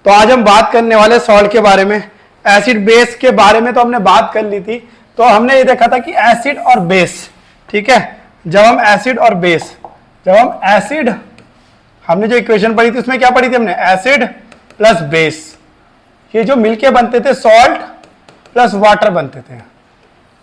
तो आज हम बात करने वाले सॉल्ट के बारे में। एसिड बेस के बारे में तो हमने बात कर ली थी। तो हमने ये देखा था कि एसिड और बेस, ठीक है, जब हम एसिड हमने जो इक्वेशन पढ़ी थी उसमें क्या पढ़ी थी हमने, एसिड प्लस बेस, ये जो मिलके बनते थे सॉल्ट प्लस वाटर बनते थे,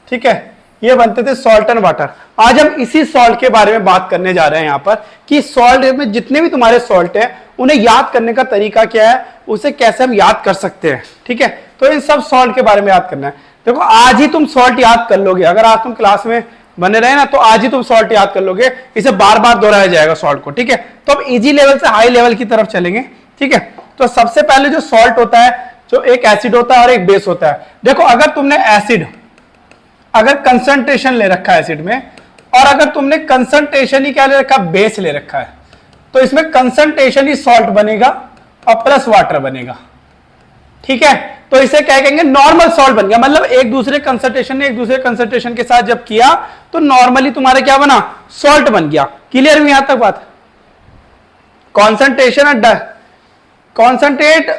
ठीक है, ये बनते थे सॉल्ट एंड वाटर। आज हम इसी सॉल्ट के बारे में बात करने जा रहे हैं यहाँ पर कि सॉल्ट में जितने भी तुम्हारे सॉल्ट हैं उन्हें याद करने का तरीका क्या है, उसे कैसे हम याद कर सकते हैं, ठीक है। तो इन सब सॉल्ट के बारे में याद करना है। देखो आज ही तुम सॉल्ट याद कर लोगे, अगर आज तुम क्लास में बने रहे ना तो आज ही तुम सॉल्ट याद कर लोगे, इसे बार बार दोहराया जाएगा सॉल्ट को, ठीक है। तो अब इजी लेवल से हाई लेवल की तरफ चलेंगे, ठीक है। तो सबसे पहले जो सॉल्ट होता है, जो एक एसिड होता है और एक बेस होता है। देखो अगर तुमने एसिड, अगर कंसंट्रेशन ले रखा है एसिड में, और अगर तुमने कंसंट्रेशन ही क्या ले रखा है, बेस ले रखा है, तो इसमें कंसंट्रेशन ही सॉल्ट बनेगा और प्लस वाटर बनेगा, ठीक है। तो इसे क्या कहेंगे, नॉर्मल सॉल्ट बन गया। मतलब एक दूसरे कंसंट्रेशन ने एक दूसरे कंसंट्रेशन के साथ जब किया तो नॉर्मली तुम्हारा क्या बना, सॉल्ट बन गया। क्लियर हुई यहां तक बात? कॉन्सेंट्रेशन कॉन्सेंट्रेट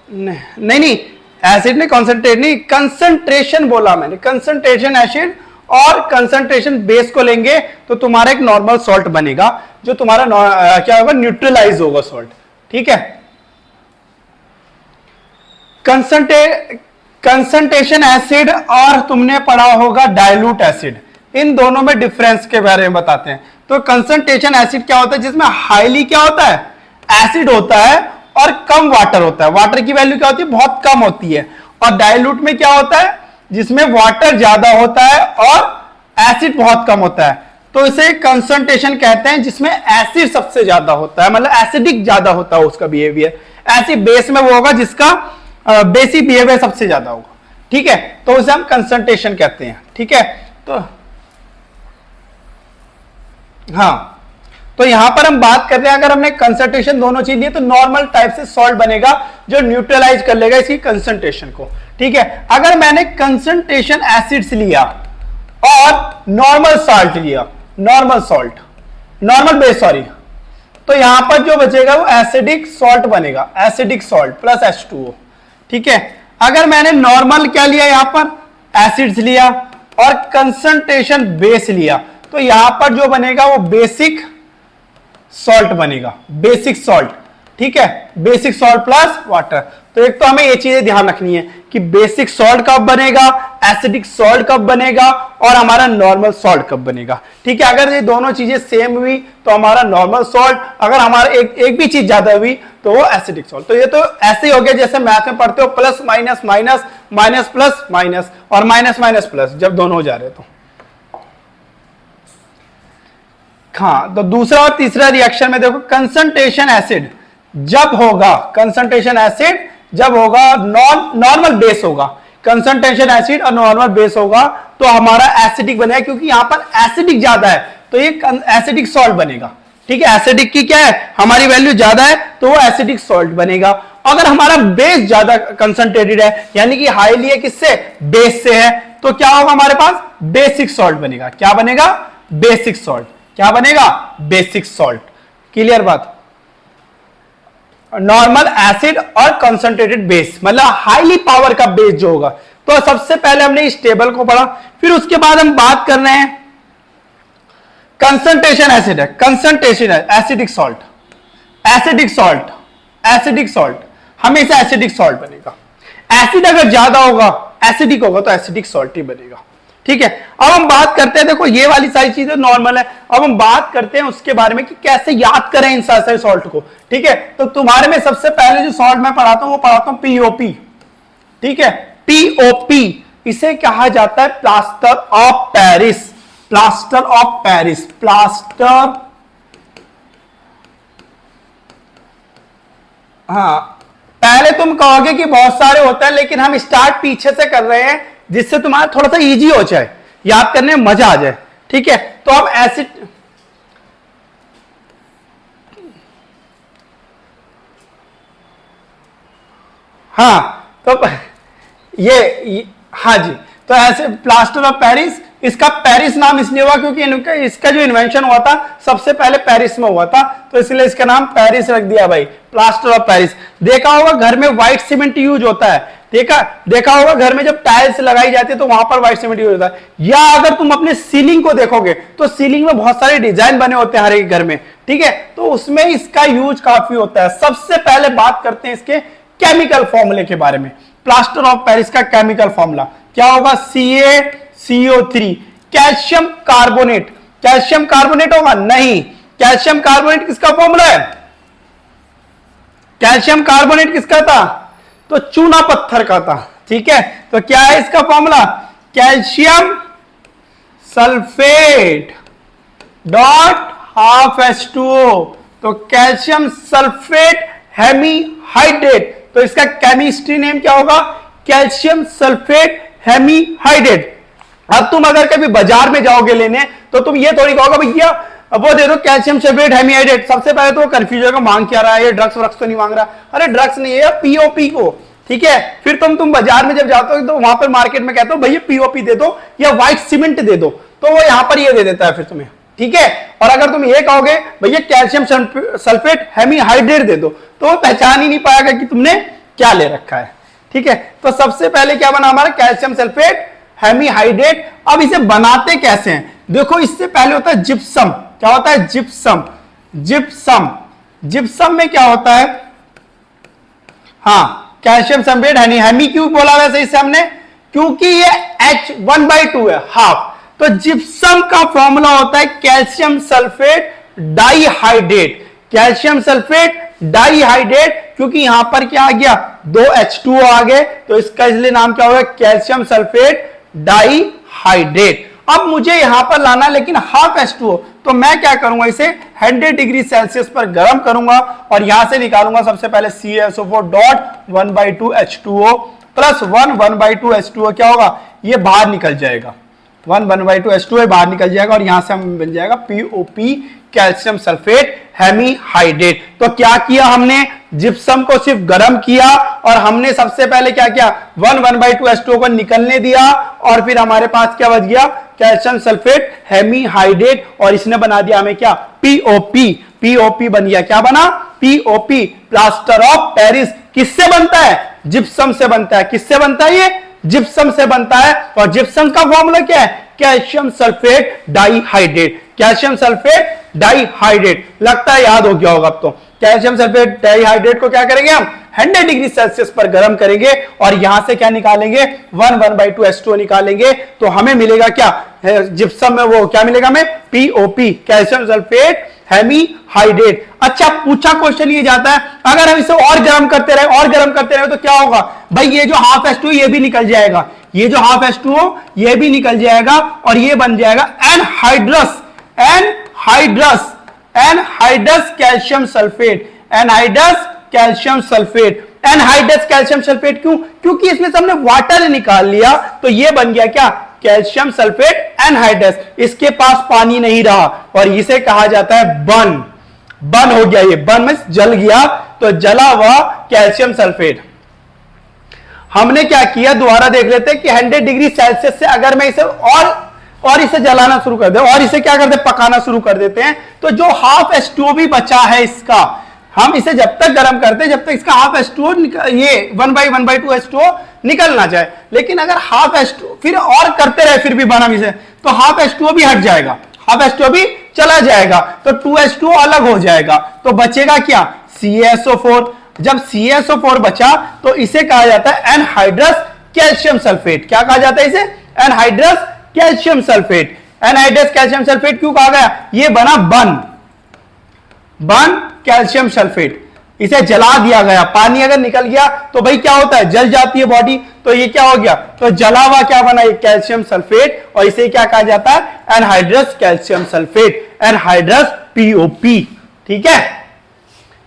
नहीं, एसिड ने कॉन्सेंट्रेट नहीं, कंसंट्रेशन बोला मैंने, कंसंट्रेशन एसिड और कंसंट्रेशन बेस को लेंगे तो तुम्हारा एक नॉर्मल सॉल्ट बनेगा, जो तुम्हारा क्या होगा, न्यूट्रलाइज होगा सॉल्ट, ठीक है। कंसंट्रेशन एसिड और तुमने पढ़ा होगा डाइल्यूट एसिड, इन दोनों में डिफरेंस के बारे में बताते हैं। तो कंसंट्रेशन एसिड क्या होता है, जिसमें हाईली क्या होता है, एसिड होता है और कम वाटर होता है। वाटर की वैल्यू क्या होती है, बहुत कम होती है। और डाइल्यूट में क्या होता है, जिसमें वाटर ज्यादा होता है और एसिड बहुत कम होता है। तो इसे कंसंट्रेशन कहते हैं जिसमें एसिड सबसे ज्यादा होता है, मतलब एसिडिक ज्यादा होता है उसका बिहेवियर। एसिड बेस में वो होगा जिसका बेसिक बिहेवियर सबसे ज्यादा होगा, ठीक है। तो उसे हम कंसंट्रेशन कहते हैं, ठीक है। तो हाँ, तो यहां पर हम बात कर रहे हैं, अगर हमने कंसंट्रेशन दोनों चीज लिए तो नॉर्मल टाइप से सॉल्ट बनेगा जो न्यूट्रलाइज कर लेगा इसकी कंसंट्रेशन को, ठीक है। अगर मैंने कंसंट्रेशन एसिड्स लिया और नॉर्मल सॉल्ट लिया, नॉर्मल बेस सॉरी, तो यहां पर जो बचेगा वो एसिडिक सॉल्ट बनेगा, एसिडिक सॉल्ट प्लस H2O, ठीक है। अगर मैंने नॉर्मल क्या लिया, यहां पर एसिड्स लिया और कंसंट्रेशन बेस लिया, तो यहां पर जो बनेगा वो बेसिक सॉल्ट बनेगा, बेसिक सॉल्ट, ठीक है, बेसिक सॉल्ट प्लस वाटर। तो एक तो हमें ये चीजें ध्यान रखनी है कि बेसिक सॉल्ट कब बनेगा, एसिडिक सॉल्ट कब बनेगा और हमारा नॉर्मल सॉल्ट कब बनेगा, ठीक है। अगर ये दोनों चीजें सेम हुई तो हमारा नॉर्मल सॉल्ट, अगर हमारा एक भी चीज ज्यादा हुई तो वो एसिडिक सॉल्ट। तो ये तो ऐसे ही हो गया जैसे मैथ में पढ़ते हो, plus minus minus, minus plus minus और माइनस माइनस प्लस, जब दोनों हो जा रहे तो। हाँ, तो दूसरा और तीसरा रिएक्शन में देखो, कंसंट्रेशन एसिड जब होगा, कंसंट्रेशन एसिड जब होगा, नॉर्मल बेस होगा, कंसंट्रेशन एसिड और नॉर्मल बेस होगा तो हमारा एसिडिक बनेगा, क्योंकि यहां पर एसिडिक ज्यादा है तो ये एसिडिक सॉल्ट बनेगा, ठीक है। एसिडिक की क्या है, हमारी वैल्यू ज्यादा है तो वो एसिडिक सॉल्ट बनेगा। अगर हमारा बेस ज्यादा कंसंट्रेटेड है, यानी कि हाईली है, किससे, बेस से है, तो क्या होगा, हमारे पास बेसिक सॉल्ट बनेगा। क्या बनेगा, बेसिक सॉल्ट। क्या बनेगा, बेसिक सॉल्ट। क्लियर बात? नॉर्मल एसिड और कंसंट्रेटेड बेस, मतलब हाईली पावर का बेस जो होगा। तो सबसे पहले हमने इस टेबल को पढ़ा, फिर उसके बाद हम बात कर रहे हैं कंसंट्रेशन एसिड है, कंसंट्रेशन है एसिडिक सॉल्ट, एसिडिक सॉल्ट हमेशा एसिडिक सॉल्ट बनेगा। एसिड अगर ज्यादा होगा, एसिडिक होगा तो एसिडिक सॉल्ट ही बनेगा, ठीक है। अब हम बात करते हैं, देखो ये वाली सारी चीजें नॉर्मल है, अब हम बात करते हैं उसके बारे में कि कैसे याद करें इन सारे सॉल्ट को, ठीक है। तो तुम्हारे में सबसे पहले जो सॉल्ट मैं पढ़ाता हूं वो पढ़ाता हूं POP, ठीक है, POP। इसे कहा जाता है plaster of Paris, plaster of Paris, plaster, हाँ। पहले तुम कहोगे कि बहुत सारे होते हैं, लेकिन हम स्टार्ट पीछे से कर रहे हैं जिससे तुम्हारा थोड़ा सा इजी हो जाए, याद करने में मजा आ जाए, ठीक है। तो अब एसिड, हाँ, तो ये हाँ जी, तो ऐसे प्लास्टर ऑफ पेरिस, इसका पेरिस नाम इसलिए हुआ क्योंकि इसका जो इन्वेंशन हुआ था सबसे पहले पेरिस में हुआ था, तो इसलिए इसका नाम पेरिस रख दिया भाई, प्लास्टर ऑफ पेरिस। देखा होगा घर में व्हाइट सीमेंट यूज होता है, देखा होगा घर में जब टाइल्स लगाई जाती है तो वहां पर व्हाइट सीमेंट यूज होता है। या अगर तुम अपने सीलिंग को देखोगे तो सीलिंग में बहुत सारे डिजाइन बने होते हैं हर एक घर में, ठीक है, तो उसमें इसका यूज काफी होता है। सबसे पहले बात करते हैं इसके केमिकल फॉर्मूले के बारे में। प्लास्टर ऑफ पेरिस का केमिकल फॉर्मूला क्या होगा? CaCO3। Calcium carbonate, calcium carbonate होगा? नहीं। कैल्शियम कार्बोनेट किसका फॉर्मूला है? कैल्शियम कार्बोनेट किसका था? तो चूना पत्थर का था, ठीक है। तो क्या है इसका formula? Calcium sulphate dot half H2O। तो कैल्शियम सल्फेट हेमीहाइड्रेट, तो इसका केमिस्ट्री नेम क्या होगा? Calcium sulphate hemihydrate. अब तुम अगर कभी बाजार में जाओगे लेने तो तुम ये थोड़ी कहोगे भैया वो दे दो कैल्शियम सल्फेट हेमीहाइड्रेट। सबसे पहले तो कंफ्यूज होगा, मांग क्या रहा है ये? ड्रग्स व्रग्स तो नहीं मांग रहा? अरे ड्रग्स नहीं है, POP को, ठीक है। फिर तुम बाजार में जब जाते हो तो वहां पर मार्केट में कहते हो भैया POP दे दो या व्हाइट सीमेंट दे दो, तो वो यहां पर ये दे देता है फिर तुम्हें, ठीक है। और अगर तुम ये कहोगे भैया कैल्शियम सल्फेट हेमीहाइड्रेट दे दो, तो वो पहचान ही नहीं पाएगा कि तुमने क्या ले रखा है, ठीक है। तो सबसे पहले क्या बना हमारा? Calcium sulphate hemihydrate. अब इसे बनाते कैसे हैं? देखो, इससे पहले होता है जिप्सम। क्या होता है? जिप्सम। जिप्सम, जिप्सम में क्या होता है? हाँ, कैल्शियम सल्फेट हेमी क्यों बोला वैसे इसे हमने? क्योंकि ये H1/2 है, हाफ। तो जिप्सम का फॉर्मूला होता है calcium sulphate dihydrate. Calcium sulphate dihydrate, क्योंकि यहां पर क्या आ गया? 2 H2O आ गए, तो इसका इसलिए नाम क्या होगा? Calcium sulphate dihydrate. अब मुझे यहां पर लाना लेकिन हाफ H2O, तो मैं क्या करूंगा? इसे 100 डिग्री सेल्सियस पर गर्म करूंगा और यहां से निकालूंगा सबसे पहले CaSO4 dot 1/2 H2O plus 1/2 H2O। क्या होगा? ये बाहर निकल जाएगा, 1/2 H2O बाहर निकल जाएगा और यहां से हम बन जाएगा POP, कैल्शियम सल्फेट हेमीहाइड्रेट। तो क्या किया हमने? जिप्सम को सिर्फ गर्म किया और हमने सबसे पहले क्या किया? 1/2 H2O को निकलने दिया और फिर हमारे पास क्या बच गया? कैल्शियम सल्फेट हेमीहाइड्रेट, और इसने बना दिया हमें क्या? POP। POP बन गया। क्या बना? POP, plaster of Paris. किससे बनता है? जिप्सम से बनता है। किससे बनता है? ये जिप्सम से बनता है। और जिप्सम का फॉर्मूला क्या है? Calcium sulphate dihydrate. Calcium sulphate dihydrate, लगता है याद हो गया होगा अब तो। कैल्शियम सल्फेट डाइहाइड्रेट को क्या करेंगे हम? 100 डिग्री सेल्सियस पर गर्म करेंगे और यहां से क्या निकालेंगे? 1/2 H2O निकालेंगे, तो हमें मिलेगा क्या? जिप्सम में वो क्या मिलेगा हमें? POP, calcium sulphate hemihydrate. अच्छा, पूछा क्वेश्चन ये जाता है, अगर हम इसे और गर्म करते रहे और गर्म करते रहे तो क्या होगा? भाई ये जो हाफ H2O ये भी निकल जाएगा, ये जो हाफ H2O ये भी निकल जाएगा और ये बन जाएगा anhydrous. Anhydrous, anhydrous calcium sulphate. Anhydrous calcium sulphate. Anhydrous calcium sulphate क्यों? क्योंकि इसमें से हमने वाटर निकाल लिया, तो ये बन गया क्या? Calcium sulphate anhydrous. इसके पास पानी नहीं रहा और इसे कहा जाता है बर्न। बर्न हो गया, ये बर्न में जल गया, तो जला हुआ कैल्शियम सल्फेट। हमने क्या किया? दोबारा देख लेते हैं कि 100 डिग्री सेल्सियस से अगर मैं इसे और इसे जलाना शुरू कर दे और इसे क्या करते? पकाना शुरू कर देते हैं, तो जो हाफ H2O भी बचा है इसका, हम इसे जब तक गर्म करते हैं जब तक इसका हाफ H2O ये 1/2 H2O निकल ना जाए। लेकिन अगर हाफ H2O फिर और करते रहे फिर भी बर्न इसे, तो हाफ H2O भी हट जाएगा, हाफ H2O भी चला जाएगा, तो 2 H2O अलग हो जाएगा, तो बचेगा क्या? CaSO4। जब CaSO4 बचा तो इसे कहा जाता है एनहाइड्रस कैल्शियम सल्फेट। क्या कहा जाता है इसे? Anhydrous calcium sulphate. Anhydrous calcium sulphate क्यों कहा गया? ये बना बन कैल्शियम सल्फेट। इसे जला दिया गया, पानी अगर निकल गया तो भाई क्या होता है? जल जाती है बॉडी, तो ये क्या हो गया? तो जला हुआ क्या बना? ये कैल्शियम सल्फेट, और इसे क्या कहा जाता है? Anhydrous calcium sulphate, anhydrous POP। ठीक है,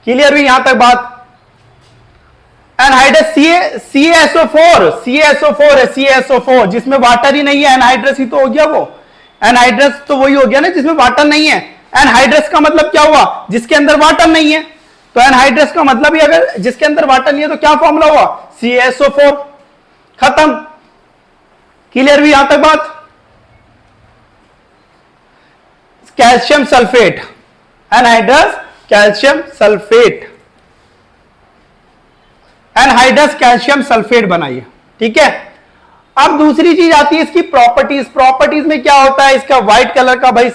क्लियर हुई यहां तक बात? एनहाइड्रस CaSO4 है, CaSO4 जिसमें वाटर ही नहीं है, एनहाइड्रस ही तो हो गया वो। एनहाइड्रस तो वही हो गया ना जिसमें वाटर नहीं है। एनहाइड्रस का मतलब क्या हुआ? जिसके अंदर वाटर नहीं है। तो एनहाइड्रस का मतलब ही अगर जिसके अंदर वाटर नहीं है तो क्या फॉर्मूला हुआ? CaSO4। खत्म। क्लियर हुई यहां तक बात? Calcium sulphate, anhydrous calcium sulphate. Anhydrous calcium sulphate बनाइए। ठीक है, अब दूसरी चीज आती है इसकी प्रॉपर्टीज। प्रॉपर्टीज में क्या होता है, इसका व्हाइट कलर का भाई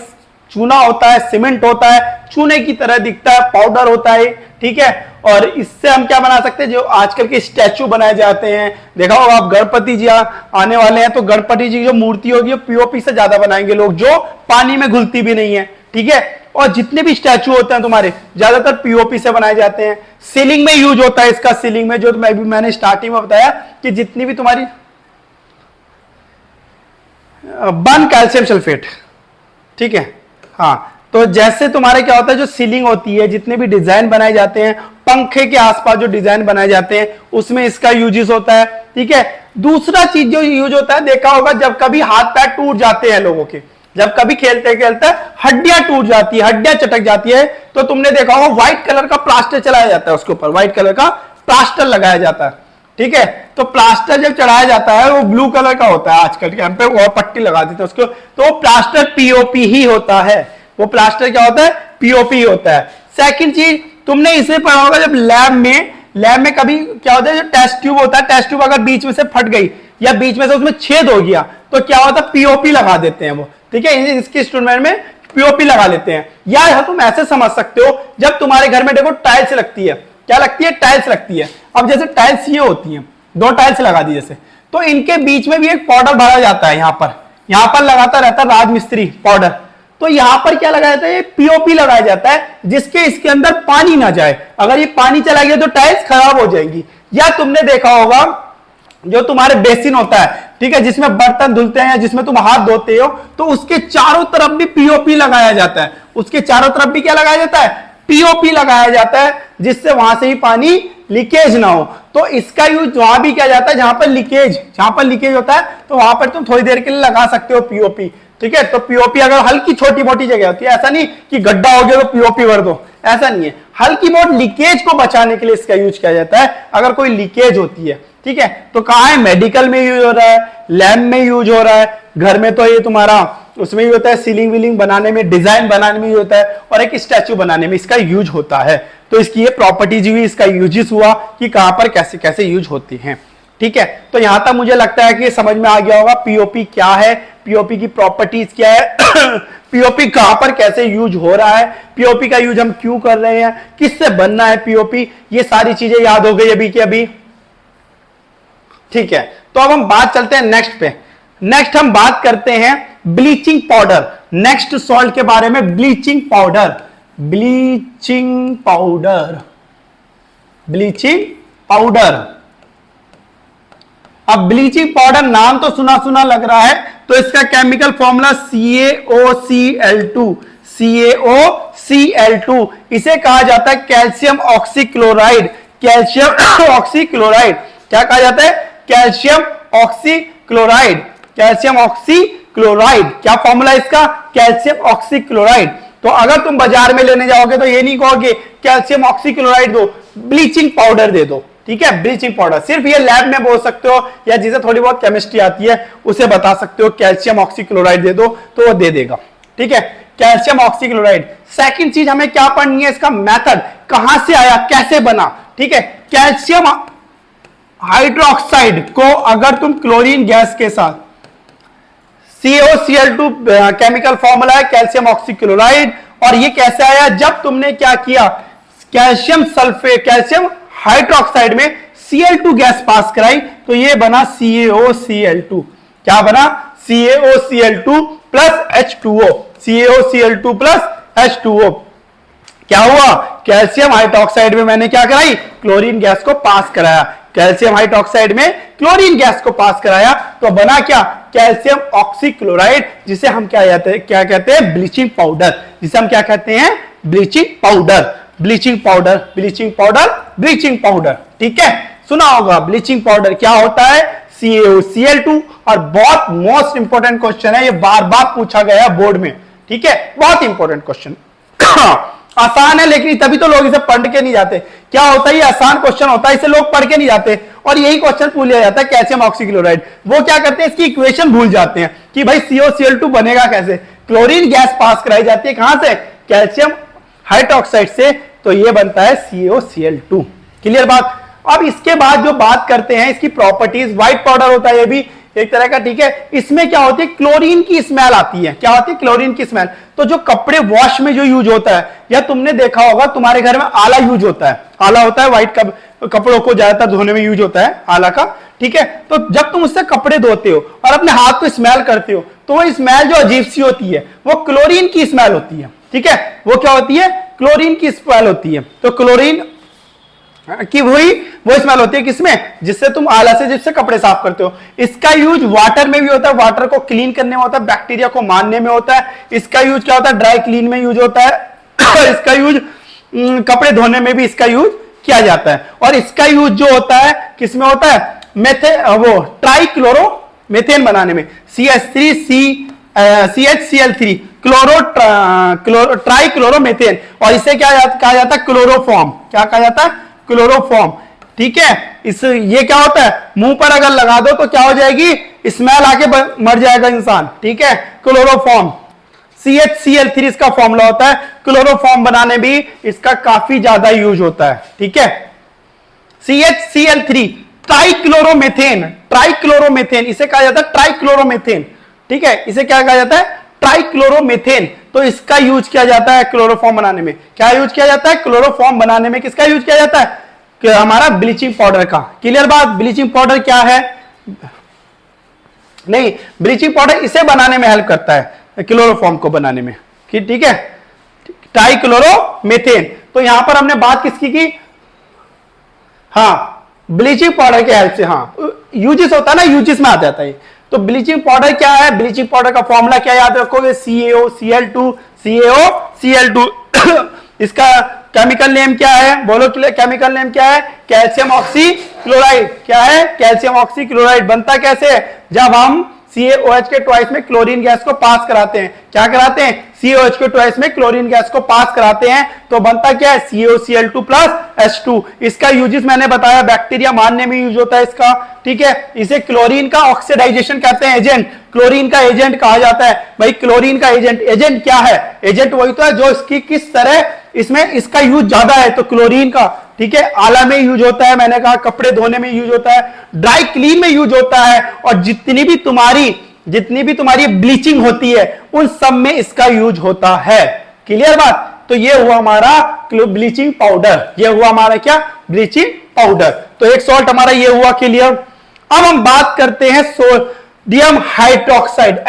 चूना होता है, सीमेंट होता है, चूने की तरह दिखता है, पाउडर होता है। ठीक है, और इससे हम क्या बना सकते हैं, जो आजकल के स्टैचू बनाए जाते हैं, देखा होगा आप गणपति जी आने वाले हैं तो गणपति जी की जो मूर्ति होगी पीओपी से ज्यादा बनाएंगे लोग, जो पानी में घुलती भी नहीं है। ठीक है, और जितने भी स्टैचू होते हैं तुम्हारे ज्यादातर पीओपी से बनाए जाते हैं। सीलिंग में यूज होता है इसका, सीलिंग में जो मैंने स्टार्टिंग में बताया कि जितनी भी तुम्हारी बन कैल्शियम सल्फेट। ठीक है, हाँ, तो जैसे तुम्हारे क्या होता है, जो सीलिंग होती है, जितने भी डिजाइन बनाए जाते हैं, पंखे के आसपास जो डिजाइन बनाए जाते हैं उसमें इसका यूजेस होता है। ठीक है, दूसरा चीज जो यूज होता है, देखा होगा जब कभी हाथ पैर टूट जाते हैं लोगों के, जब कभी खेलते खेलते हड्डियां टूट जाती है, हड्डियां चटक जाती है, तो तुमने देखा होगा व्हाइट कलर का प्लास्टर चलाया जाता है, उसके ऊपर व्हाइट कलर का प्लास्टर लगाया जाता है। ठीक है, तो प्लास्टर जब चढ़ाया जाता है वो ब्लू कलर का होता है आजकल के पे, और पट्टी लगा देते हैं उसको, तो प्लास्टर पीओपी ही होता है। वो प्लास्टर क्या होता है, पीओपी होता है। सेकंड चीज तुमने इसे पढ़ा होगा, जब लैब में कभी क्या होता है, जो टेस्ट ट्यूब होता है, टेस्ट ट्यूब अगर बीच में से फट गई या बीच में से उसमें छेद हो गया तो क्या होता है, पीओपी लगा देते हैं वो। ठीक है, इसके इंस्ट्रूमेंट में पीओपी लगा लेते हैं। या तुम ऐसे समझ सकते हो, जब तुम्हारे घर में देखो टाइल्स लगती है, क्या लगती है, टाइल्स लगती है। अब जैसे टाइल्स ये होती हैं, दो टाइल्स लगा दी जैसे, तो इनके बीच में भी एक पाउडर भरा जाता है, यहां पर लगाता रहता है राजमिस्त्री पाउडर। तो यहां पर क्या लगाया जाता है, पीओपी लगाया जाता है, जिसके इसके अंदर पानी ना जाए। अगर ये पानी चला गया तो टाइल्स खराब हो जाएंगी। या तुमने देखा होगा जो तुम्हारे बेसिन होता है, ठीक है, जिसमें बर्तन धुलते हैं या जिसमें तुम हाथ धोते हो, तो उसके चारों तरफ भी पीओपी लगाया जाता है। उसके चारों तरफ भी क्या लगाया जाता है, पीओपी लगाया जाता है, जिससे वहां से ही पानी लीकेज ना हो। तो इसका यूज वहां भी किया जाता है जहां पर लीकेज होता है, तो वहां पर तुम थोड़ी देर के लिए लगा सकते हो पीओपी। ठीक है, तो पीओपी अगर हल्की छोटी मोटी जगह होती है, ऐसा नहीं कि गड्ढा हो गया तो पीओपी भर दो, ऐसा नहीं है। हल्की बहुत लीकेज को बचाने के लिए इसका यूज किया जाता है, अगर कोई लीकेज होती है। ठीक है, तो कहां है, मेडिकल में यूज हो रहा है, लैब में यूज हो रहा है, घर में तो ये तुम्हारा उसमें भी होता है, सीलिंग विलिंग बनाने में, डिजाइन बनाने में भी होता है, और एक स्टैचू बनाने में इसका यूज होता है। तो इसकी ये प्रॉपर्टीज हुई, इसका यूजेस हुआ कि कहां पर कैसे कैसे यूज होती हैं। ठीक है, तो यहां तक मुझे लगता है कि समझ में आ गया होगा पीओपी क्या है, पीओपी की प्रॉपर्टीज क्या है, पीओपी कहां पर कैसे यूज हो रहा है, पीओपी का यूज हम क्यों कर रहे हैं, किससे बनना है पीओपी, ये सारी चीजें याद हो गई अभी की अभी। ठीक है, तो अब हम बात चलते हैं नेक्स्ट पे। नेक्स्ट हम बात करते हैं ब्लीचिंग पाउडर, नेक्स्ट सॉल्ट के बारे में, ब्लीचिंग पाउडर। अब ब्लीचिंग पाउडर नाम तो सुना सुना लग रहा है, तो इसका केमिकल फॉर्मूला CaOCl2। इसे कहा जाता है कैल्शियम ऑक्सीक्लोराइड। क्या कहा जाता है, कैल्शियम ऑक्सीक्लोराइड। क्या फॉर्मूला इसका, कैल्शियम ऑक्सीक्लोराइड। तो अगर तुम बाजार में लेने जाओगे तो ये नहीं कहोगे कैल्शियम ऑक्सीक्लोराइड दो, ब्लीचिंग पाउडर दे दो। ठीक है, ब्लीचिंग पाउडर सिर्फ ये लैब में बोल सकते हो, या जिसे थोड़ी बहुत केमिस्ट्री आती है उसे बता सकते हो कैल्शियम ऑक्सीक्लोराइड दे दो, तो वो दे देगा। ठीक है, कैल्शियम ऑक्सीक्लोराइड। सेकंड चीज हमें क्या पढ़नी है, इसका मेथड, कहां से आया, कैसे बना। ठीक है, कैल्शियम हाइड्रोक्साइड को अगर तुम क्लोरीन गैस के साथ, CaOCl2 केमिकल फॉर्मूला है कैल्शियम ऑक्सीक्लोराइड, और ये कैसे आया, जब तुमने क्या किया, कैल्शियम हाइड्रोक्साइड में Cl2 गैस पास कराई, तो ये बना CaOCl2। क्या बना, CaOCl2 प्लस H2O। क्या हुआ, कैल्शियम हाइड्रोक्साइड में मैंने क्या कराई, क्लोरीन गैस को पास कराया। कैल्शियम हाइड्रोक्साइड में क्लोरीन गैस को पास कराया, तो बना क्या, कैल्शियम ऑक्सीक्लोराइड, जिसे हम क्या कहते हैं, ब्लीचिंग पाउडर। जिसे हम क्या कहते हैं, ब्लीचिंग पाउडर। ठीक है, सुना होगा ब्लीचिंग पाउडर क्या होता है, CaOCl2। और बहुत मोस्ट इंपोर्टेंट क्वेश्चन है, ये बार बार पूछा गया है बोर्ड में। ठीक है, बहुत इंपोर्टेंट क्वेश्चन। आसान है, लेकिन तभी तो लोग इसे पढ़ के नहीं जाते। क्या होता है, ये आसान क्वेश्चन होता है, इसे लोग पढ़ के नहीं जाते, और यही क्वेश्चन पूछ लिया जाता है कैल्शियम ऑक्सीक्लोराइड। वो क्या करते हैं, इसकी इक्वेशन भूल जाते हैं कि भाई CaOCl2 बनेगा कैसे। क्लोरीन गैस पास कराई जाती है कहां से, कैल्शियम हाइड्रोक्साइड से, तो ये बनता है CaOCl2। क्लियर बात। अब इसके बाद जो बात करते हैं इसकी प्रॉपर्टीज, व्हाइट पाउडर होता है ये भी एक तरह का, ठीक है। इसमें क्या होती है, क्लोरीन की स्मेल आती है। क्या होती है, क्लोरीन की स्मेल। तो जो कपड़े वॉश में जो यूज होता है, या तुमने देखा होगा तुम्हारे घर में आला यूज होता है, आला होता है व्हाइट कपड़ों को ज्यादातर धोने में यूज होता है आला का, ठीक है। तो जब तुम उससे कपड़े धोते हो और अपने हाथ को स्मेल करते हो, तो वो स्मेल जो अजीब सी होती है वो क्लोरीन की स्मेल होती है, ठीक है। वो क्या होती है, क्लोरीन की स्मेल होती है। तो क्लोरीन की वो स्मेल होती है किसमें, जिससे तुम आला से जिससे कपड़े साफ करते हो। इसका यूज वाटर में भी होता है, वाटर को क्लीन करने में होता है, बैक्टीरिया को मारने में होता है। इसका यूज क्या होता है, ड्राई क्लीन में यूज होता है। इसका यूज कपड़े धोने में भी इसका यूज किया जाता है। और इसका यूज जो होता है किसमें होता है, वो ट्राइक्लोरो मेथेन बनाने में, CH3CCl3 ट्राइक्लोरोमेथेन। और इसे क्या कहा जाता है, क्लोरोफॉर्म। क्या कहा जाता है, क्लोरोफॉर्म, ठीक है। ये क्या होता है, मुंह पर अगर लगा दो तो क्या हो जाएगी, स्मेल आके मर जाएगा इंसान, ठीक है। क्लोरोफॉर्म, CHCl3 इसका फॉर्मूला होता है। क्लोरोफॉर्म बनाने भी इसका काफी ज्यादा यूज होता है, ठीक है। CHCl3 ट्राइक्लोरोमेथेन, ट्राइक्लोरोमेथेन इसे कहा जाता है ट्राइक्लोरोमेथेन, ठीक है। इसे क्या कहा जाता है, ट्राइक्लोरोमेथेन। तो इसका यूज किया जाता है क्लोरोफॉर्म बनाने में। क्या यूज किया जाता है, क्लोरोफॉर्म बनाने में किसका यूज किया जाता है, कि हमारा ब्लीचिंग पाउडर का। क्लियर बात, ब्लीचिंग पाउडर क्या है, नहीं, ब्लीचिंग पाउडर इसे बनाने में हेल्प करता है, क्लोरोफॉर्म को बनाने में, ठीक है, ट्राइक्लोरोमेथेन। तो यहां पर हमने बात किसकी की, हाँ, ब्लीचिंग पाउडर के हेल्प से, हाँ, यूजेस होता है ना, यूजेस में आ जाता है। तो ब्लीचिंग पाउडर क्या है, ब्लीचिंग पाउडर का फॉर्मूला क्या याद रखोगे, CaO Cl2 इसका केमिकल नेम क्या है, बोलो, केमिकल नेम क्या है, कैल्शियम ऑक्सीक्लोराइड। क्या है, कैल्शियम ऑक्सीक्लोराइड। बनता कैसे है, जब हम CaOH के ट्वाइस में क्लोरीन गैस को पास कराते हैं। क्या कराते हैं, CaOH के ट्वाइस में क्लोरीन गैस को पास कराते हैं, तो बनता क्या है, CaCl2 + H2। इसका यूजेस मैंने बताया, बैक्टीरिया मारने में यूज होता है इसका, ठीक है। इसे क्लोरीन का ऑक्सीडाइजेशन कहते हैं, एजेंट, क्लोरीन का एजेंट कहा जाता है। भाई क्लोरीन का एजेंट, एजेंट क्या है, एजेंट वही तो है जो इसकी किस तरह इसमें इसका यूज ज्यादा है, तो क्लोरीन का, ठीक है। आला में यूज होता है, मैंने कहा कपड़े धोने में यूज होता है, ड्राई क्लीन में यूज होता है, और जितनी भी तुम्हारी ब्लीचिंग होती है उन सब में इसका यूज होता है। क्लियर बात। तो ये हुआ हमारा ब्लीचिंग पाउडर, ये हुआ हमारा क्या, ब्लीचिंग पाउडर। तो एक सॉल्ट हमारा ये हुआ क्लियर। अब हम बात करते हैं सोडियम हाइड्रोक्साइड,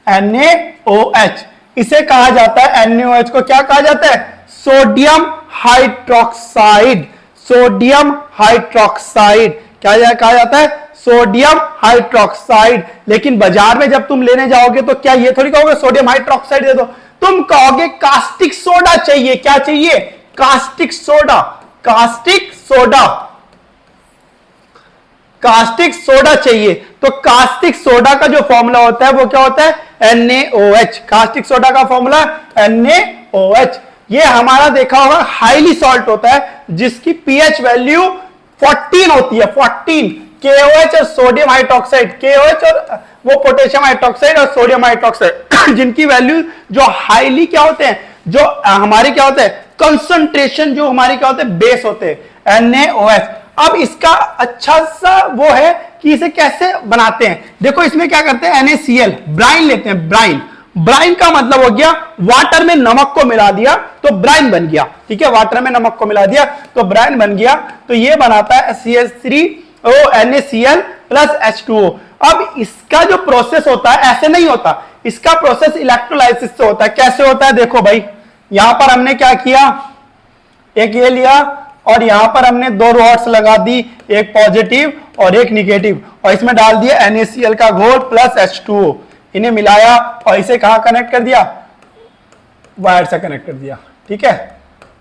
NaOH। इसे कहा जाता है, NaOH को क्या कहा जाता है, सोडियम हाइड्रोक्साइड। सोडियम हाइड्रोक्साइड क्या कहा जाता है, सोडियम हाइड्रोक्साइड। लेकिन बाजार में जब तुम लेने जाओगे तो क्या ये थोड़ी कहोगे सोडियम हाइड्रोक्साइड दे दो, तुम कहोगे कास्टिक सोडा चाहिए। क्या चाहिए, caustic soda, caustic soda, caustic soda चाहिए। तो कास्टिक सोडा का जो फॉर्मूला होता है वो क्या होता है, NaOH। कास्टिक सोडा का फॉर्मूला NaOH। ये हमारा देखा होगा हाईली सॉल्ट होता है, जिसकी pH वैल्यू 14 होती है, 14। KOH और सोडियम हाइड्रोक्साइड, KOH और वो पोटेशियम हाइड्रोक्साइड और सोडियम हाइड्रोक्साइड, जिनकी वैल्यू जो हाईली क्या होते हैं, जो हमारे क्या होते हैं, कंसंट्रेशन जो हमारे क्या होते हैं, बेस होते हैं, NaOH। अब इसका अच्छा सा वो है कि इसे कैसे बनाते हैं। देखो इसमें क्या करते हैं, NaCl, ब्राइन लेते हैं, ब्राइन। ब्राइन का मतलब हो गया वाटर में नमक को मिला दिया तो ब्राइन बन गया, ठीक है। वाटर में नमक को मिला दिया तो ब्राइन बन गया। तो ये बनाता है CH3O NaCl + H2O। अब इसका जो प्रोसेस होता है ऐसे नहीं होता, इसका प्रोसेस इलेक्ट्रोलाइसिस से होता है। कैसे होता है, देखो भाई, यहां पर हमने क्या किया, एक ये लिया और यहां पर हमने 2 रॉड्स लगा दी, एक पॉजिटिव और एक निगेटिव, और इसमें डाल दिया NaCl का घोल + H2O। इन्हें मिलाया और इसे कहां कनेक्ट कर दिया, वायर से कनेक्ट कर दिया, ठीक है,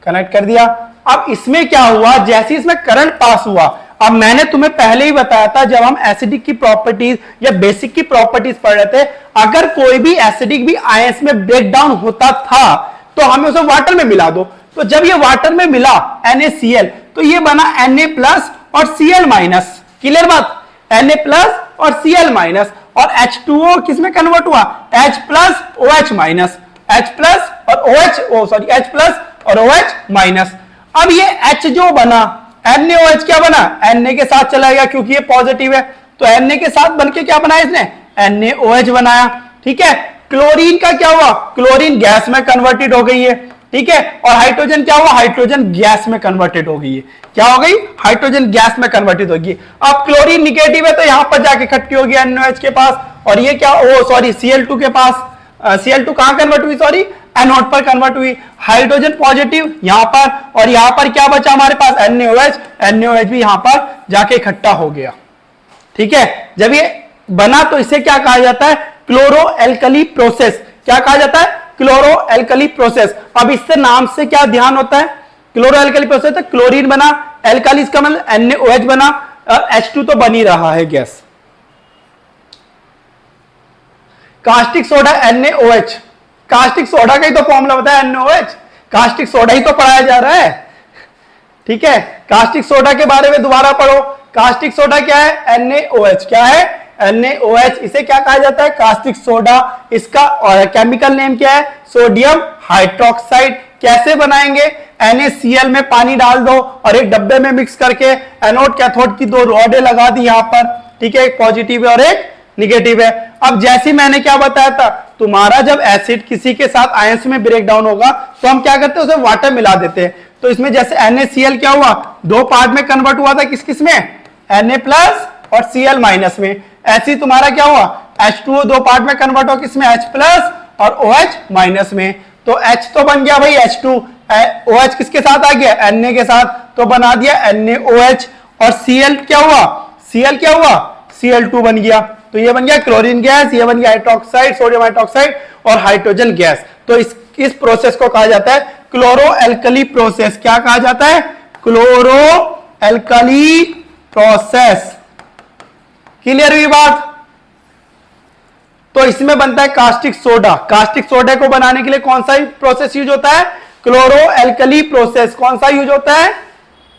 कनेक्ट कर दिया। अब इसमें क्या हुआ, जैसे इसमें करंट पास हुआ, अब मैंने तुम्हें पहले ही बताया था जब हम एसिडिक की प्रॉपर्टीज या बेसिक की प्रॉपर्टीज पढ़ रहे थे, अगर कोई भी एसिडिक भी आयंस में ब्रेक डाउन होता था तो हमें उसे वाटर में मिला दो। तो जब ये वाटर में मिला NaCl, तो ये बना Na+ और Cl-। क्लियर बात, Na+ और Cl- और H2O किसमें कन्वर्ट हुआ, H+ OH-, H+ और OH, H+ और OH-। अब ये H जो बना, NaOH क्या बना, Na के साथ चला गया क्योंकि ये पॉजिटिव है, तो Na के साथ बनके क्या बनाया इसने, NaOH बनाया। ठीक है, क्लोरीन का क्या हुआ, क्लोरीन गैस में कन्वर्टेड हो गई है। ठीक है, और हाइड्रोजन क्या हुआ, हाइड्रोजन गैस में कन्वर्टेड हो गई है। क्या हो गई, हाइड्रोजन गैस में कन्वर्टेड होगी। अब क्लोरीन निगेटिव है तो यहां पर जाके इकट्ठी होगी NaOH के पास, और ये क्या, ओ सॉरी Cl2 के पास, Cl2 कहां कन्वर्ट हुई, सॉरी एनोड पर कन्वर्ट हुई। हाइड्रोजन पॉजिटिव यहां पर, और यहां पर क्या बचा हमारे पास, NaOH भी यहां पर जाके इकट्ठा हो गया। ठीक है, जब ये बना तो इसे क्या कहा जाता है, क्लोरो एल्कली प्रोसेस। क्या कहा जाता है, क्लोरो एल्कली प्रोसेस। अब इससे नाम से क्या ध्यान होता है, क्लोरो एल्कली प्रोसेस है, क्लोरीन बना, एल्कली का मतलब NaOH बना, H2 तो बन ही रहा है gas. Caustic soda NaOH, caustic soda का ही तो फॉर्मूला होता है NaOH, कास्टिक सोडा ही तो पढ़ाया जा रहा है। ठीक है, कास्टिक सोडा के बारे में दोबारा पढ़ो। कास्टिक सोडा क्या है, NaOH। क्या है, NaOH। इसे क्या कहा जाता है, कास्टिक सोडा। इसका और केमिकल नेम क्या है, सोडियम हाइड्रोक्साइड। कैसे बनाएंगे, NaCl में पानी डाल दो और एक डब्बे में मिक्स करके एनोड कैथोड की दो रॉडें लगा दी यहां पर। ठीक है, एक पॉजिटिव है और एक निगेटिव है। अब जैसे मैंने क्या बताया था, तुम्हारा जब एसिड किसी के साथ आयंस में ब्रेक डाउन होगा तो हम क्या करते हैं, उसे वाटर मिला देते हैं। तो इसमें जैसे NaCl क्या हुआ, दो पार्ट में कन्वर्ट हुआ था, किस किस में, Na प्लस और Cl माइनस में। ऐसे ही तुम्हारा क्या हुआ, H2O दो पार्ट में कन्वर्ट हो किस में, H प्लस और OH माइनस में। तो H तो बन गया भाई H2, OH किसके साथ आ गया, Na के साथ, तो बना दिया NaOH। और Cl क्या हुआ, Cl क्या हुआ, Cl2 बन गया। तो ये बन गया क्लोरीन गैस, ये बन गया हाइड्रोक्साइड, सोडियम हाइड्रोक्साइड और हाइड्रोजन गैस। तो इस प्रोसेस को कहा जाता है क्लोरो एल्कली प्रोसेस। क्या कहा जाता है, क्लोरो एल्कली प्रोसेस। क्लियर हुई बात। तो इसमें बनता है कास्टिक सोडा। कास्टिक सोडा को बनाने के लिए कौन सा प्रोसेस यूज होता है, क्लोरो एल्कली प्रोसेस। कौन सा यूज होता है,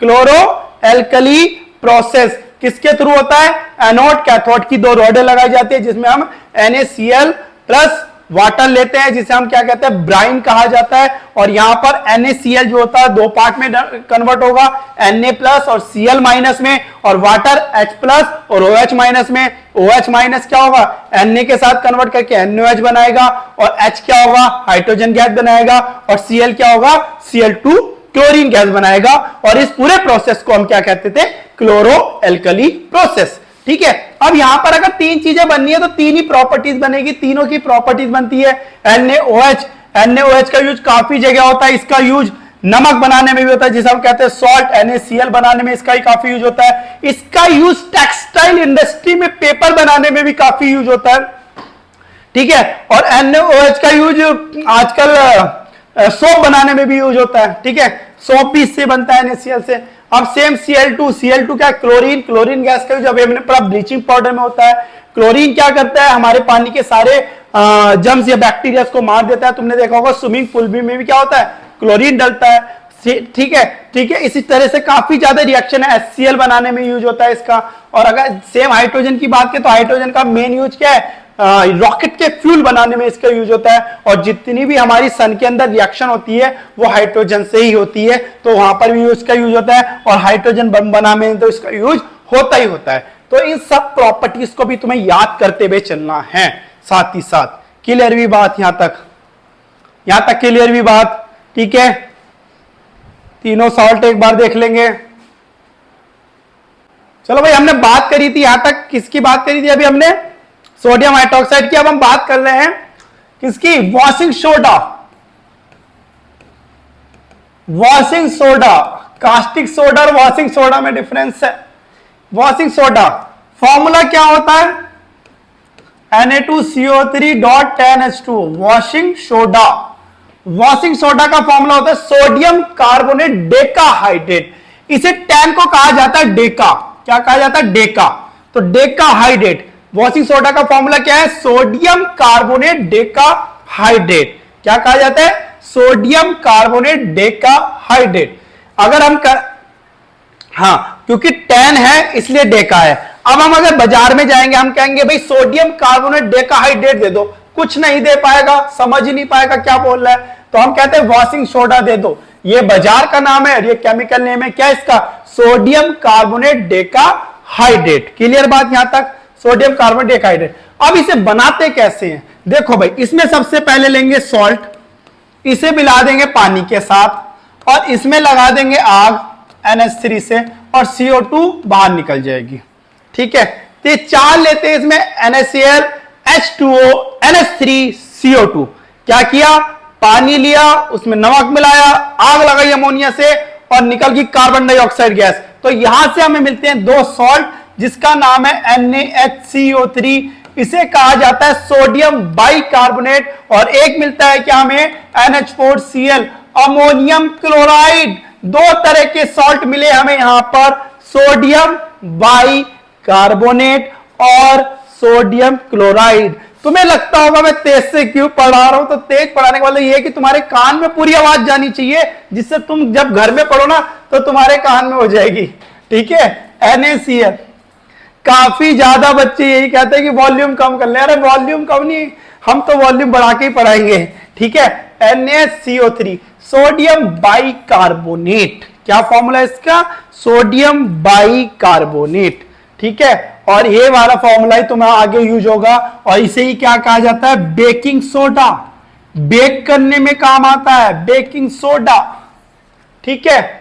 क्लोरो एल्कली प्रोसेस। किसके थ्रू होता है, एनोड कैथोड की दो रॉडें लगाई जाती है जिसमें हम NaCl प्लस वाटर लेते हैं, जिसे हम क्या कहते हैं, ब्राइन कहा जाता है। और यहां पर NaCl जो होता है दो पार्ट में कन्वर्ट होगा, Na प्लस और Cl माइनस में, और वाटर H प्लस और OH माइनस में। OH माइनस क्या होगा, Na के साथ कन्वर्ट करके NaOH बनाएगा, और H क्या होगा, हाइड्रोजन गैस बनाएगा, और Cl क्या होगा, Cl2 क्लोरीन गैस बनाएगा। और इस पूरे प्रोसेस को हम क्या कहते थे, क्लोरो एल्कली प्रोसेस। ठीक है, अब यहां पर अगर तीन चीजें बननी है तो तीन ही प्रॉपर्टीज बनेगी, तीनों की प्रॉपर्टीज बनती है। NaOH का यूज काफी जगह होता है। इसका यूज नमक बनाने में भी होता है जिसे हम कहते हैं सॉल्ट। NaCl बनाने में इसका ही काफी यूज होता है। इसका यूज टेक्सटाइल इंडस्ट्री में पेपर बनाने में भी काफी यूज होता है। ठीक है, और NaOH का यूज आजकल सोप बनाने में भी यूज होता है। ठीक है, सोप भी इससे बनता है NaCl से। अब सेम Cl2 क्या, क्लोरीन। क्लोरीन गैस का यूज अब हमने पढ़ा ब्लीचिंग पाउडर में होता है। क्लोरीन क्या करता है, हमारे पानी के सारे जर्म्स या बैक्टीरिया को मार देता है। तुमने देखा होगा स्विमिंग पूल में भी क्या होता है, क्लोरीन डलता है। ठीक है, ठीक है, इसी तरह से काफी ज्यादा रिएक्शन है, HCl बनाने में यूज होता है इसका। और अगर सेम हाइड्रोजन की बात करें तो हाइड्रोजन का मेन यूज क्या है, रॉकेट के फ्यूल बनाने में इसका यूज होता है। और जितनी भी हमारी सन के अंदर रिएक्शन होती है वो हाइड्रोजन से ही होती है, तो वहां पर भी इसका यूज होता है। और हाइड्रोजन बम बनाने में तो इसका यूज होता ही होता है। तो इन सब प्रॉपर्टीज को भी तुम्हें याद करते हुए चलना है साथ ही साथ। क्लियर भी बात यहां तक, यहां तक क्लियर भी बात। ठीक है, तीनों सॉल्ट एक बार देख लेंगे। चलो भाई, हमने बात करी थी यहां तक, किसकी बात करी थी अभी हमने, सोडियम हाइड्रोक्साइड की। अब हम बात कर रहे हैं किसकी, washing soda. Washing soda, caustic soda और वॉशिंग सोडा में डिफरेंस है। वॉशिंग सोडा फॉर्मूला क्या होता है, Na2CO3.10H2। Washing soda, washing soda का फॉर्मूला होता है सोडियम कार्बोनेट डेकाहाइड्रेट। इसे 10 को कहा जाता है डेका। क्या कहा जाता है, डेका। तो डेकाहाइड्रेट, वॉशिंग सोडा का फॉर्मूला क्या है, सोडियम कार्बोनेट डेकाहाइड्रेट। क्या कहा जाता है, सोडियम कार्बोनेट डेकाहाइड्रेट। अगर हम हाँ, क्योंकि 10 है इसलिए डेका है। अब हम अगर बाजार में जाएंगे, हम कहेंगे भाई सोडियम कार्बोनेट डेकाहाइड्रेट दे दो, कुछ नहीं दे पाएगा, समझ ही नहीं पाएगा क्या बोल रहा है। तो हम कहते हैं वॉशिंग सोडा दे दो। ये बाजार का नाम है और ये केमिकल नेम है क्या इसका, सोडियम कार्बोनेट डेकाहाइड्रेट। क्लियर बात यहां तक, सोडियम कार्बोनेट डेकाहाइड्रेट। अब इसे बनाते कैसे हैं, देखो भाई, इसमें सबसे पहले लेंगे सॉल्ट, इसे मिला देंगे पानी के साथ और इसमें लगा देंगे आग NH3 से और CO2 बाहर निकल जाएगी। ठीक है, तो ये चार लेते हैं इसमें NaCl, H2O, NH3, CO2। क्या किया, पानी लिया, उसमें नमक मिलाया, आग लगाई अमोनिया से और निकल गई कार्बन डाइऑक्साइड गैस। तो यहां से हमें मिलते हैं दो सॉल्ट जिसका नाम है NaHCO3, इसे कहा जाता है सोडियम बाइकार्बोनेट, और एक मिलता है क्या हमें NH4Cl, अमोनियम क्लोराइड। दो तरह के सॉल्ट मिले हमें यहां पर, सोडियम बाइकार्बोनेट और सोडियम क्लोराइड। तुम्हें लगता होगा मैं तेज से क्यों पढ़ा रहा हूं, तो तेज पढ़ाने का मतलब यह है कि तुम्हारे कान में पूरी आवाज जानी चाहिए, जिससे तुम जब घर में पढ़ो ना तो तुम्हारे कान में हो जाएगी। ठीक है, NaCl। काफी ज्यादा बच्चे यही कहते हैं कि वॉल्यूम कम कर ले, अरे वॉल्यूम कम नहीं, हम तो वॉल्यूम बढ़ा के ही पढ़ाएंगे। ठीक है, NaCO3, सोडियम बाइकार्बोनेट। क्या फॉर्मूला इसका, सोडियम बाइकार्बोनेट। ठीक है, और ये वाला फॉर्मूला ही तुम्हें आगे यूज होगा, और इसे ही क्या कहा जाता है, बेकिंग सोडा। बेक करने में काम आता है बेकिंग सोडा। ठीक है,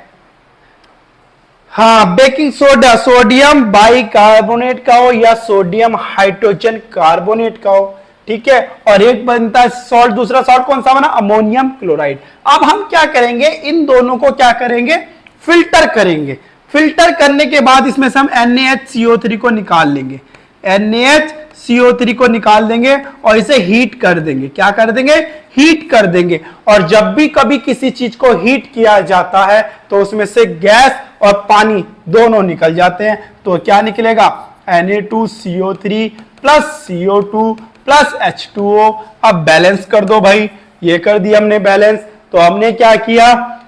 हाँ, बेकिंग सोडा सोडियम बाइकार्बोनेट का हो या सोडियम हाइड्रोजन कार्बोनेट का हो। ठीक है, और एक बनता है सॉल्ट, दूसरा सॉल्ट कौन सा बना, अमोनियम क्लोराइड। अब हम क्या करेंगे, इन दोनों को क्या करेंगे, फिल्टर करेंगे। फिल्टर करने के बाद इसमें से हम NaHCO3 को निकाल लेंगे, NaHCO3 को निकाल देंगे और इसे हीट कर देंगे। क्या कर देंगे, हीट कर देंगे। और जब भी कभी किसी चीज को हीट किया जाता है तो उसमें से गैस और पानी दोनों निकल जाते हैं। तो क्या निकलेगा, Na2CO3 plus CO2 plus H2O। अब बैलेंस कर दो भाई, ये कर दिया हमने बैलेंस। तो हमने क्या किया,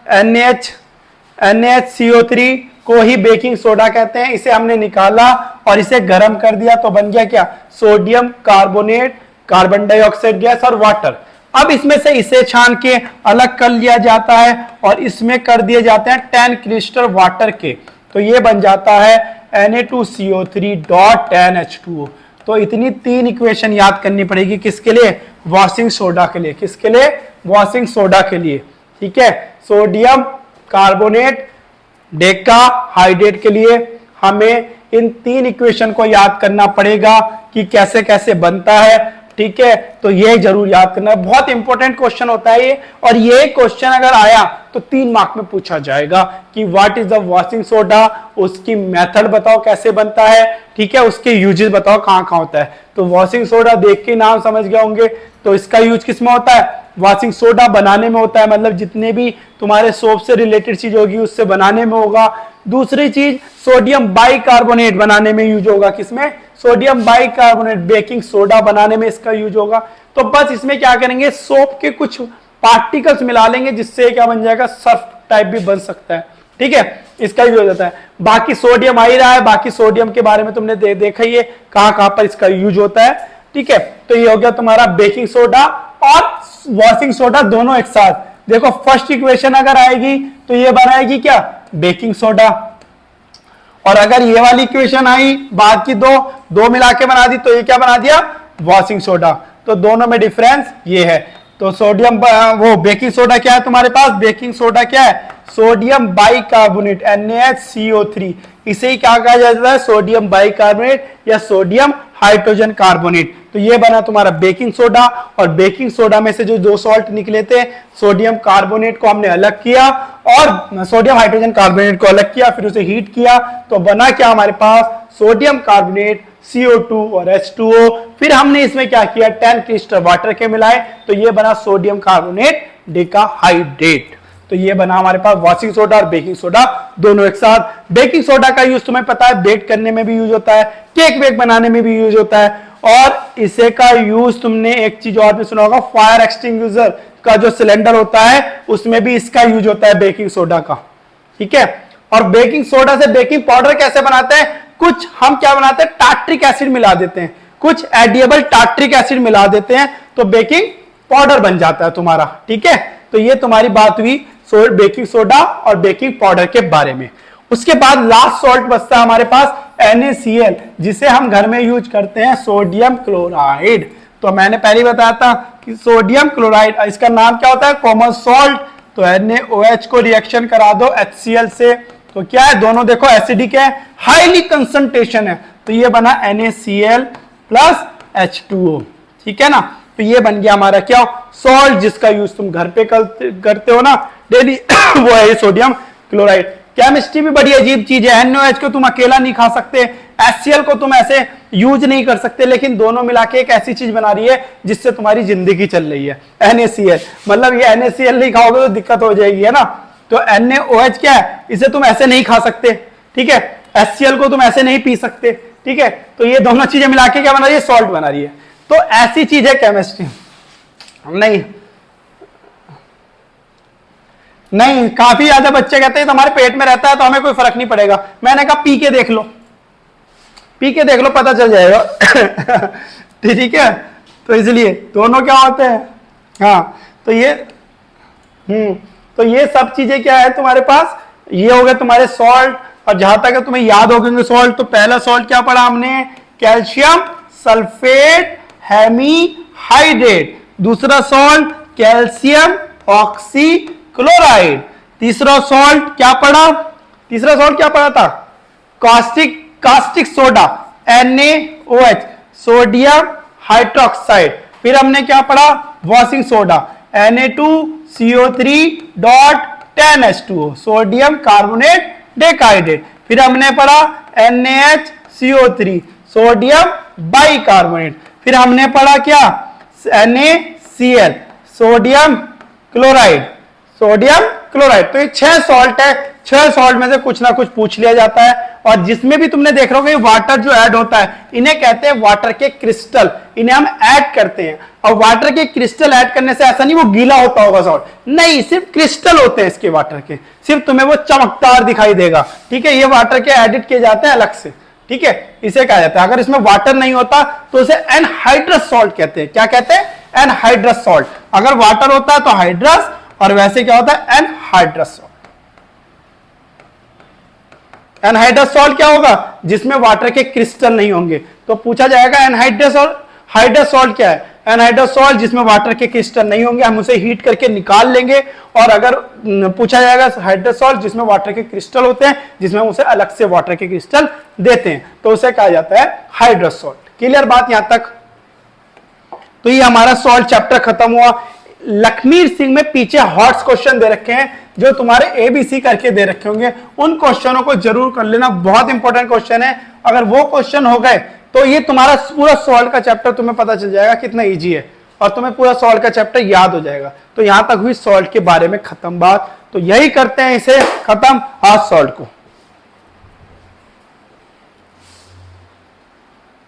NaHCO3 को ही बेकिंग सोडा कहते हैं, इसे हमने निकाला और इसे गर्म कर दिया, तो बन गया क्या, sodium carbonate, carbon dioxide gas और वाटर। अब इसमें से इसे छान के अलग कर लिया जाता है और इसमें कर दिए जाते हैं 10 क्रिस्टल वाटर के, तो ये बन जाता है Na2CO3.10H2O। तो इतनी तीन इक्वेशन याद करनी पड़ेगी, किसके लिए, वॉशिंग सोडा के लिए। किसके लिए, वॉशिंग सोडा के लिए। ठीक है, सोडियम कार्बोनेट डेकाहाइड्रेट के लिए हमें इन तीन इक्वेशन को याद करना पड़ेगा कि कैसे कैसे बनता है। ठीक है, तो ये जरूर याद करना, बहुत इंपॉर्टेंट क्वेश्चन होता है ये, और ये क्वेश्चन अगर आया तो 3 मार्क में पूछा जाएगा कि what is the washing soda, उसकी मेथड बताओ कैसे बनता है। ठीक है, उसके यूजेस बताओ कहां कहां होता है। तो वॉशिंग सोडा देख के नाम समझ गए होंगे, तो इसका यूज किस में होता है, वॉशिंग सोडा बनाने में होता है, मतलब जितने भी तुम्हारे सोप से रिलेटेड चीज होगी उससे बनाने में होगा। दूसरी चीज सोडियम बाइकार्बोनेट बनाने में यूज होगा, किसमें, सोडियम बाइकार्बोनेट, बेकिंग सोडा बनाने में इसका यूज होगा। तो बस इसमें क्या करेंगे, सोप के कुछ पार्टिकल्स मिला लेंगे जिससे क्या बन जाएगा, सर्फ टाइप भी बन सकता है। ठीक है, इसका यूज हो जाता है। बाकी सोडियम आ ही रहा है, बाकी सोडियम के बारे में तुमने देखा ही है कहां कहां पर इसका यूज होता है। ठीक है, तो ये हो गया तुम्हारा बेकिंग सोडा और वॉशिंग सोडा दोनों एक साथ। देखो फर्स्ट इक्वेशन अगर आएगी तो ये बनाएगी क्या, बेकिंग सोडा, और अगर ये वाली इक्वेशन आई बाद की दो मिला के बना दी तो ये क्या बना दिया, वॉशिंग सोडा। तो दोनों में डिफरेंस ये है। तो सोडियम वो बेकिंग सोडा क्या है तुम्हारे पास, बेकिंग सोडा क्या है, सोडियम बाइकार्बोनेट NaCO3, इसे ही क्या कहा जाता है, सोडियम बाइकार्बोनेट या सोडियम हाइड्रोजन कार्बोनेट। तो ये बना तुम्हारा बेकिंग सोडा, और बेकिंग सोडा में से जो दो सॉल्ट निकले थे, सोडियम कार्बोनेट को हमने अलग किया और सोडियम हाइड्रोजन कार्बोनेट को अलग किया, फिर उसे हीट किया, तो बना क्या हमारे पास, सोडियम कार्बोनेट, CO2 और H2O। फिर हमने इसमें क्या किया, 10 क्रिस्टल वाटर के मिलाए, तो ये बना सोडियम कार्बोनेट डेकाहाइड्रेट। तो ये बना हमारे पास वॉशिंग सोडा और बेकिंग सोडा दोनों एक साथ। बेकिंग सोडा का यूज तुम्हें पता है, बेक करने में भी यूज होता है, केक वेक बनाने में भी यूज होता है, और इसे का यूज तुमने एक चीज और भी सुना होगा, फायर एक्सटिंग्विशर का जो सिलेंडर होता है उसमें भी इसका यूज होता है बेकिंग सोडा का। ठीक है, और बेकिंग सोडा से बेकिंग पाउडर कैसे बनाते हैं, कुछ हम क्या बनाते हैं, टार्ट्रिक एसिड मिला देते हैं, कुछ एडिएबल टार्ट्रिक एसिड मिला देते हैं, तो बेकिंग पाउडर बन जाता है तुम्हारा। ठीक है, तो ये तुम्हारी बात हुई बेकिंग सोडा और बेकिंग पाउडर के बारे में। उसके बाद लास्ट सॉल्ट बचता है हमारे पास NaCl, जिसे हम घर में यूज करते हैं सोडियम क्लोराइड। तो मैंने पहले ही बताया था कि सोडियम क्लोराइड, इसका नाम क्या होता है, कॉमन सॉल्ट। तो NaOH को रिएक्शन करा दो HCl से, तो क्या है, दोनों देखो एसिडिक है, हाईली कंसंट्रेशन है, तो ये बना NaCl प्लस H2O, ठीक है ना। तो ये बन गया हमारा क्या, सॉल्ट, जिसका यूज तुम घर पे करते हो ना डेली वो है सोडियम क्लोराइड। केमिस्ट्री भी बड़ी अजीब चीज है, NaOH को तुम अकेला नहीं खा सकते, HCl को तुम ऐसे यूज नहीं कर सकते, लेकिन दोनों मिला के एक ऐसी चीज बना रही है जिससे तुम्हारी जिंदगी चल रही है, NaCl। मतलब ये NaCl नहीं खाओगे तो दिक्कत हो जाएगी, है ना। तो NaOH क्या है, इसे तुम ऐसे नहीं खा सकते, ठीक है। HCl को तुम ऐसे नहीं पी सकते, ठीक है। तो ये दोनों चीजें मिला के क्या बना रही है, सॉल्ट बना रही है। तो ऐसी चीज है केमिस्ट्री। नहीं, काफी ज्यादा बच्चे कहते हैं तुम्हारे पेट में रहता है तो हमें कोई फर्क नहीं पड़ेगा। मैंने कहा पी के देख लो, पी के देख लो, पता चल जाएगा ठीक है। तो इसलिए दोनों क्या होते हैं, हाँ। तो ये सब चीजें क्या है तुम्हारे पास, ये हो गए तुम्हारे सॉल्ट। और जहां तक तुम्हें याद हो गए सॉल्ट, तो पहला सॉल्ट क्या पढ़ा हमने, कैल्शियम सल्फेट हेमीहाइड्रेट। दूसरा सॉल्ट कैल्शियम ऑक्सीक्लोराइड। तीसरा सॉल्ट क्या पढ़ा था, caustic soda NaOH, sodium hydroxide. फिर हमने क्या पढ़ा, washing soda Na2CO3.10H2O, sodium carbonate decahydrate. फिर हमने पढ़ा NaHCO3, सोडियम बाइकार्बोनेट। फिर हमने पढ़ा क्या, NaCl, सोडियम क्लोराइड। तो ये 6 सॉल्ट है, 6 सॉल्ट में से कुछ ना कुछ पूछ लिया जाता है। और जिसमें भी तुमने देख रहे हो वाटर जो ऐड होता है, इन्हें कहते हैं वाटर के क्रिस्टल, इन्हें हम ऐड करते हैं। और वाटर के क्रिस्टल ऐड करने से ऐसा नहीं वो गीला होता होगा सॉल्ट, नहीं, सिर्फ क्रिस्टल होते हैं इसके वाटर के, सिर्फ तुम्हें वो चमकदार दिखाई देगा, ठीक है। ये वाटर के एडिट किए जाते हैं अलग से, ठीक है, इसे कहा जाता है। अगर इसमें वाटर नहीं होता तो इसे एनहाइड्रस सॉल्ट कहते हैं। क्या कहते हैं, एनहाइड्रस सॉल्ट। अगर वाटर होता है तो हाइड्रस, और वैसे क्या होता है, एनहाइड्रस सॉल्ट। एनहाइड्रस सॉल्ट क्या होगा, जिसमें वाटर के क्रिस्टल नहीं होंगे। तो पूछा जाएगा एनहाइड्रस और हाइड्रस सॉल्ट क्या है, एनहाइड्रस सॉल्ट जिसमें वाटर के क्रिस्टल नहीं होंगे, हम उसे हीट करके निकाल लेंगे। और अगर पूछा जाएगा हाइड्रस सॉल्ट जिसमें वाटर के क्रिस्टल होते हैं, जिसमें उसे अलग से वाटर के क्रिस्टल देते हैं, तो उसे कहा जाता है हाइड्रस सॉल्ट। क्लियर बात यहां तक। तो ये हमारा सॉल्ट चैप्टर खत्म हुआ। लखमीर सिंह में पीछे हॉट्स क्वेश्चन दे रखे हैं जो तुम्हारे ABC करके दे रखे होंगे, उन क्वेश्चनों को जरूर कर लेना, बहुत इंपॉर्टेंट क्वेश्चन है। अगर वो क्वेश्चन हो गए तो ये तुम्हारा पूरा सॉल्ट का चैप्टर तुम्हें पता चल जाएगा कितना इजी है, और तुम्हें पूरा सॉल्ट का चैप्टर याद हो जाएगा। तो यहां तक हुई सॉल्ट के बारे में खत्म बात। तो यही करते हैं इसे खत्म आज सॉल्ट को।